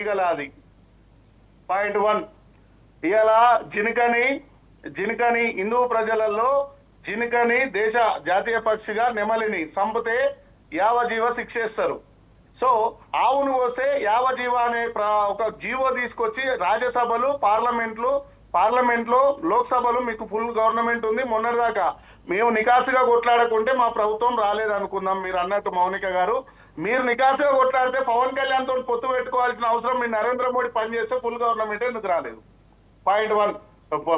అది పాయింట్ 1. ఇవాళ జినకని హిందూ ప్రజలలో జినకని దేశ జాతీయ పక్షిగా నెమలిని సంపితే యావజీవ శిక్షేస్తారు. సో ఆవును కోస్తే యావజీవ అనే ఒక జీవో తీసుకొచ్చి రాజ్యసభలు పార్లమెంట్లో లోక్సభలు మీకు ఫుల్ గవర్నమెంట్ ఉంది. మొన్నటిదాకా మేము నికాసుగా కొట్లాడకుంటే మా ప్రభుత్వం రాలేదనుకుందాం. మీరు అన్నట్టు మౌనిక గారు, మీరు నికాసుగా కొట్లాడితే పవన్ కళ్యాణ్ తోటి పొత్తు పెట్టుకోవాల్సిన అవసరం మీ నరేంద్ర మోడీ పనిచేస్తే ఫుల్ గవర్నమెంట్ ఎందుకు రాలేదు? పాయింట్ 1.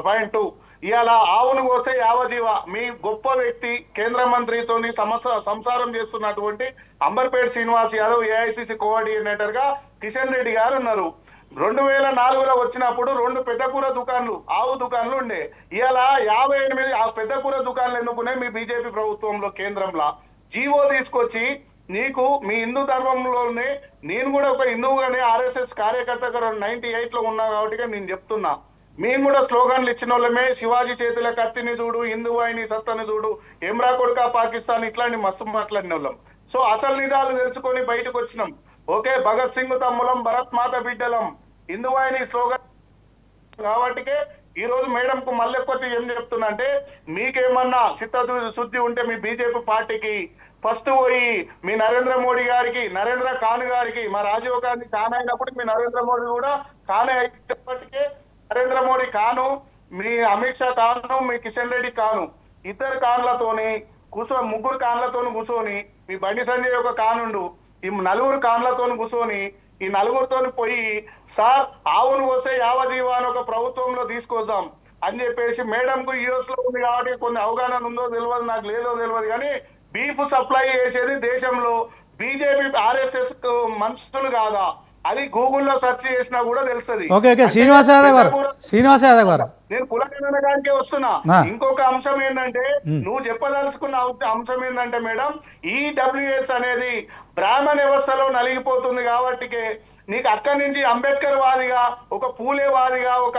పాయింట్ 2, ఇవాళ ఆవును కోస్తే యావజీవ మీ గొప్ప వ్యక్తి కేంద్ర మంత్రితో సంసారం చేస్తున్నటువంటి అంబర్పేట్ శ్రీనివాస్ యాదవ్ ఏఐసిసి కోఆర్డినేటర్ గా కిషన్ రెడ్డి గారు ఉన్నారు. 2004లో వచ్చినప్పుడు 2 పెద్ద కూర దుకాన్లు ఆవు దుకాన్లు ఉండే. ఇవాళ 58 ఆ పెద్ద కూర దుకాన్లు ఎన్నుకునే మీ బీజేపీ ప్రభుత్వంలో కేంద్రంలో జీవో తీసుకొచ్చి నీకు మీ హిందూ ధర్మంలోనే నేను కూడా ఒక హిందువుగానే ఆర్ఎస్ఎస్ కార్యకర్తగా 98లో ఉన్నా కాబట్టి నేను చెప్తున్నా, మేము కూడా స్లోగన్లు ఇచ్చిన వాళ్ళమే. శివాజీ చేతుల కత్తిని చూడు, హిందూ వాహిని సత్తని చూడు, ఎమ్రా కొడుకా పాకిస్తాన్, ఇట్లాంటి మస్తు మాట్లాడిన వాళ్ళం. సో అసలు నిజాలు తెలుసుకొని బయటకు వచ్చినాం. ఓకే, భగత్ సింగ్ తమ్ములం, భరత్ మాత బిడ్డలం, హిందూ వాహిని స్లోగన్ కాబట్టికే ఈ రోజు మేడం కు మళ్ళీ కొద్ది ఏం చెప్తున్నా అంటే, మీకేమన్నా చిత్తశుద్ధి ఉంటే మీ బీజేపీ పార్టీకి ఫస్ట్ పోయి మీ నరేంద్ర మోడీ గారికి, నరేంద్ర ఖాన్ గారికి, మా రాజీవ్ గాంధీ ఖాన్ అయినప్పుడు మీ నరేంద్ర మోడీ కూడా ఖానే అయినప్పటికే నరేంద్ర మోడీ కాను, మీ అమిత్ షా కాను, మీ కిషన్ రెడ్డి కాను, ఇద్దరు కాన్లతోని ముగ్గురు కాన్లతోని కూర్చొని, మీ బండి సంజయ్ ఒక కానుండు, ఈ 4 కాన్లతోని కూర్చొని ఈ 4తోని పోయి సార్ ఆవును కోసే యావజీవ అని ఒక ప్రభుత్వంలో తీసుకొద్దాం అని చెప్పేసి మేడంకు యుఎస్ లో ఉంది కాబట్టి కొన్ని అవగాహన ఉందో తెలియదు, నాకు లేదో తెలియదు, కానీ బీఫ్ సప్లై చేసేది దేశంలో బీజేపీ ఆర్ఎస్ఎస్ మనుషులు కాదా అది గూగుల్లో సెర్చ్ చేసినా కూడా తెలుస్తుంది. శ్రీనివాస్ యాదవ్ గారు నేను కులగణనగానికే వస్తున్నా. ఇంకొక అంశం ఏంటంటే, నువ్వు చెప్పదలుచుకున్న అంశం ఏంటంటే మేడం, ఈడబ్ల్యూఎస్ అనేది బ్రాహ్మణ వ్యవస్థలో నలిగిపోతుంది కాబట్టికే నీకు అక్కడి నుంచి అంబేద్కర్ వాదిగా, ఒక పూలే వాదిగా, ఒక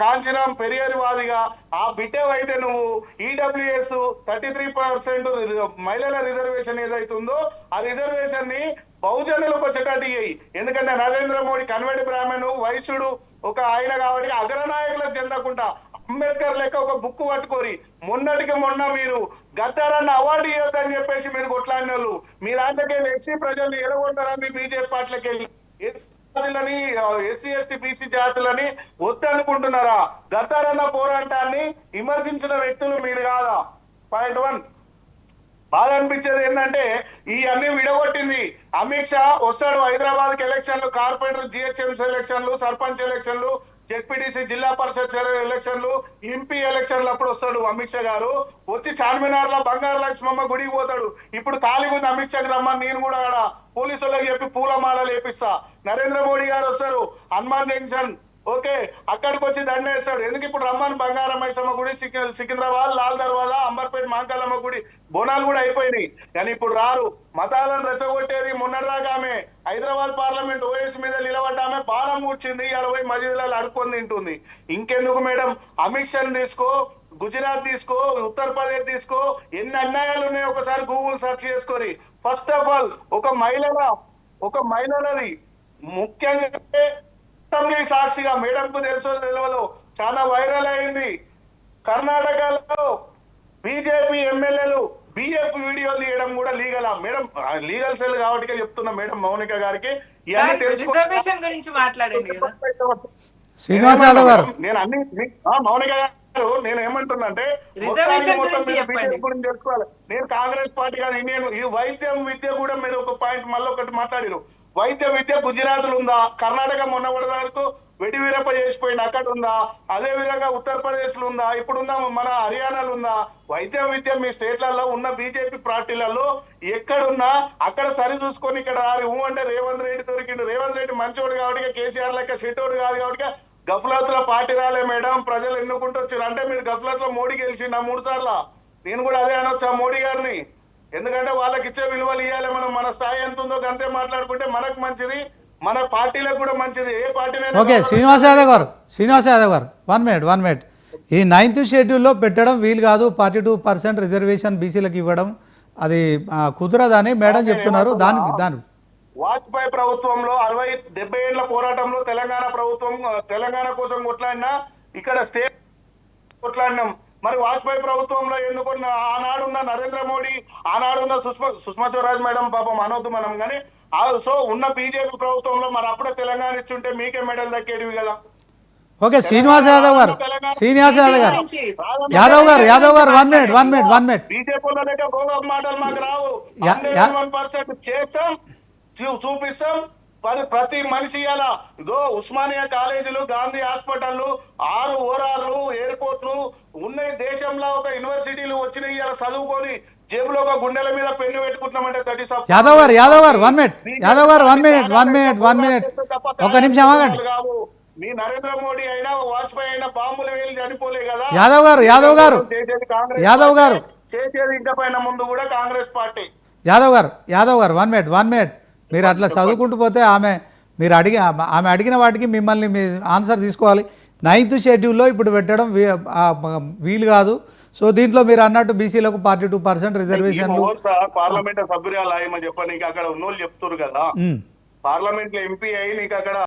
కాంచీరాం పెరియర్ వాదిగా ఆ బిడ్డవైతే నువ్వు ఈడబ్ల్యూఎస్ 33% మహిళల రిజర్వేషన్ ఏదైతుందో ఆ రిజర్వేషన్ ని బహుజనులకు వచ్చేటట్టు ఇయ్యి. ఎందుకంటే నరేంద్ర మోడీ కన్వర్ట్ బ్రాహ్మణు వైశ్యుడు ఒక ఆయన కాబట్టి అగ్రనాయకులకు చెందకుండా అంబేద్కర్ లెక్క ఒక బుక్ పట్టుకోరి మొన్నటికి మొన్న మీరు గద్దారన్న అవార్డు ఇవ్వద్దని చెప్పేసి మీరు కొట్లాడిన వాళ్ళు, మీ దాంట్లోకి వెళ్ళి ఎస్సీ ప్రజల్ని ఎలగొడతారని మీ బీజేపీ పార్టీలకి వెళ్ళి ఎస్సీ ఎస్టీ బీసీ జాతులని వద్దనుకుంటున్నారా? గద్దారన్న పోరాటాన్ని విమర్శించిన వ్యక్తులు మీరు కాదా? పాయింట్ 1. బాధ అనిపించేది ఏంటంటే ఈ అన్ని విడగొట్టింది అమిత్ షా వస్తాడు హైదరాబాద్ ఎలక్షన్లు, కార్పొరేటర్ జిహెచ్ఎంసీ ఎలక్షన్లు, సర్పంచ్ ఎలక్షన్లు, జెడ్పీటీసీ జిల్లా పరిషత్ ఎలక్షన్లు, ఎంపీ ఎలక్షన్లు అప్పుడు వస్తాడు అమిత్ షా గారు. వచ్చి చార్మినార్ లో బంగారు లక్ష్మమ్మ గుడికి పోతాడు. ఇప్పుడు ఖాళీ ఉంది అమిత్ షాకి రమ్మని నేను కూడా అక్కడ పోలీసులకు చెప్పి పూలమాలలు వేపిస్తా. నరేంద్ర మోడీ గారు వస్తారు హనుమాన్ జంక్షన్, ఓకే, అక్కడికి వచ్చి దండ వేస్తాడు. ఎందుకు ఇప్పుడు రమ్మని బంగారం మైసమ్మ గుడి, సికింద్రాబాద్, లాల్ దర్వాజా, అంబర్పేట్ మాంకాలమ్మ గుడి బోనాలు కూడా అయిపోయినాయి, కానీ ఇప్పుడు రారు. మతాలను రెచ్చగొట్టేది మొన్నటిదాకా ఆమె హైదరాబాద్ పార్లమెంట్ ఓఎస్ మీద నిలబడ్డ ఆమె బాణం కూర్చింది, 60 మసీదులలో అడుక్కొని తింటుంది. ఇంకెందుకు మేడం, అమిత్ షా తీసుకో, గుజరాత్ తీసుకో, ఉత్తరప్రదేశ్ తీసుకో, ఎన్ని అన్యాయాలు ఉన్నాయో ఒకసారి గూగుల్ సెర్చ్ చేసుకొని. ఫస్ట్ ఆఫ్ ఆల్ ఒక మహిళలది ముఖ్యంగా అసెంబ్లీ సాక్షిగా మేడంకు తెలుసో తెలియదు చాలా వైరల్ అయింది. కర్ణాటకలో బీజేపీ ఎమ్మెల్యేలు బిఎఫ్ వీడియోలు తీయడం కూడా లీగలా మేడం? లీగల్ సెల్ కాబట్టి చెప్తున్నా మేడం మౌనిక గారికి ఇవన్నీ రిజర్వేషన్ గురించి మాట్లాడండి. శ్రీనివాస్ యాదవ్ గారు, నేను అన్ని మౌనిక గారు నేను ఏమంటున్నా అంటే గురించి తెలుసుకోవాలి. నేను కాంగ్రెస్ పార్టీ కాదు, ఇండియన్. ఈ వైద్యం విద్య కూడా మీరు ఒక పాయింట్ మళ్ళీ ఒకటి మాట్లాడారు. వైద్య విద్య గుజరాత్ ఉందా? కర్ణాటక మొన్నటి వరకు వెడి వీరప్ప చేసిపోయింది, అక్కడ ఉందా? అదే విధంగా ఉత్తరప్రదేశ్ లో ఉందా? ఇప్పుడున్న మన హర్యానాలో ఉందా? వైద్య విద్య మీ స్టేట్లలో ఉన్న బీజేపీ పార్టీలలో ఎక్కడున్నా అక్కడ సరి చూసుకొని ఇక్కడ రాలి అంటే రేవంత్ రెడ్డి దొరికిండు. రేవంత్ రెడ్డి మంచోడు కాబట్టి, కేసీఆర్ లెక్క షెట్టోడు కాదు కాబట్టి గఫ్లత్ లో పార్టీ రాలే మేడం. ప్రజలు ఎన్నుకుంటూ వచ్చారు అంటే మీరు గఫ్లత్ లో మోడీ గెలిచిండా 3 సార్లు? నేను కూడా అదే అనొచ్చా మోడీ గారిని? ఎందుకంటే వాళ్ళకి ఇచ్చే విలువలు ఇవ్వాలి. మనం మన స్థాయి ఎంత ఉందో అంతే మాట్లాడుకుంటే మనకు మంచిది, మన పార్టీలకు కూడా మంచిది. ఏ పార్టీ? ఓకే శ్రీనివాస్ యాదవ్ గారు 1 మినిట్. ఈ 9th షెడ్యూల్లో పెట్టడం వీలు కాదు, 42% రిజర్వేషన్ బీసీలకు ఇవ్వడం అది కుదరదని మేడం చెప్తున్నారు. దాని వాజ్పేయి ప్రభుత్వంలో 60-70 ఏళ్ల పోరాటంలో తెలంగాణ ప్రభుత్వం తెలంగాణ కోసం కొట్లాడినా ఇక్కడ స్టేట్ కొట్లాడినాం. మరి వాజ్పేయి ప్రభుత్వంలో ఎన్నుకున్న ఆనాడున్న నరేంద్ర మోడీ, ఆనాడున్న సుష్మా స్వరాజ్ మేడం పాపం అనొద్దు మనం కానీ, సో ఉన్న బీజేపీ ప్రభుత్వంలో మరి అప్పుడే తెలంగాణ ఇచ్చుంటే మీకే మెడల్ దక్కేటివి కదా. ఓకే శ్రీనివాస్ యాదవ్ గారు, శ్రీనివాస్ యాదవ్ గారు, యాదవ్ గారు 1 minute. బీజేపీలో లేక గోగా మాటలు మాకు రావు. 100% చేస్తాం, చూపిస్తాం. ప్రతి మనిషి ఇలా ఇదో ఉస్మానియా కాలేజీలు, గాంధీ హాస్పిటల్లు, 6 ఓరార్లు, ఎయిర్పోర్ట్లు ఉన్నాయి దేశంలో. ఒక యూనివర్సిటీలు వచ్చినాయి ఇలా చదువుకొని జేబులో ఒక గుండెల మీద పెన్ను పెట్టుకుంటున్నామంటే దట్ ఈస్ యాదవ్ గారు 1 minute, యాదవ్ గారు 1 minute. ఒక నిమిషం ఆగండి. మీ నరేంద్ర మోడీ అయినా వాజ్పేయి అయినా బాంబులు వేలు చనిపోలే కదా. యాదవ్ గారు చేసేది కాంగ్రెస్, యాదవ్ గారు చేసేది ఇంకా పైన ముందు కూడా కాంగ్రెస్ పార్టీ. యాదవ్ గారు 1 minute. మీరు అట్లా చదువుకుంటూ పోతే ఆమె అడిగిన వాటికి మిమ్మల్ని మీ ఆన్సర్ తీసుకోవాలి. 9th షెడ్యూల్లో ఇప్పుడు పెట్టడం వీలు కాదు. సో దీంట్లో మీరు అన్నట్టు బీసీలకు 42% రిజర్వేషన్లు. పార్లమెంట్ సభ్యురాలు ఆయమని చెప్పని అక్కడ ఉన్నోళ్ళు చెప్తారు కదా, పార్లమెంట్ లో ఎంపీ అయి నీకు అక్కడ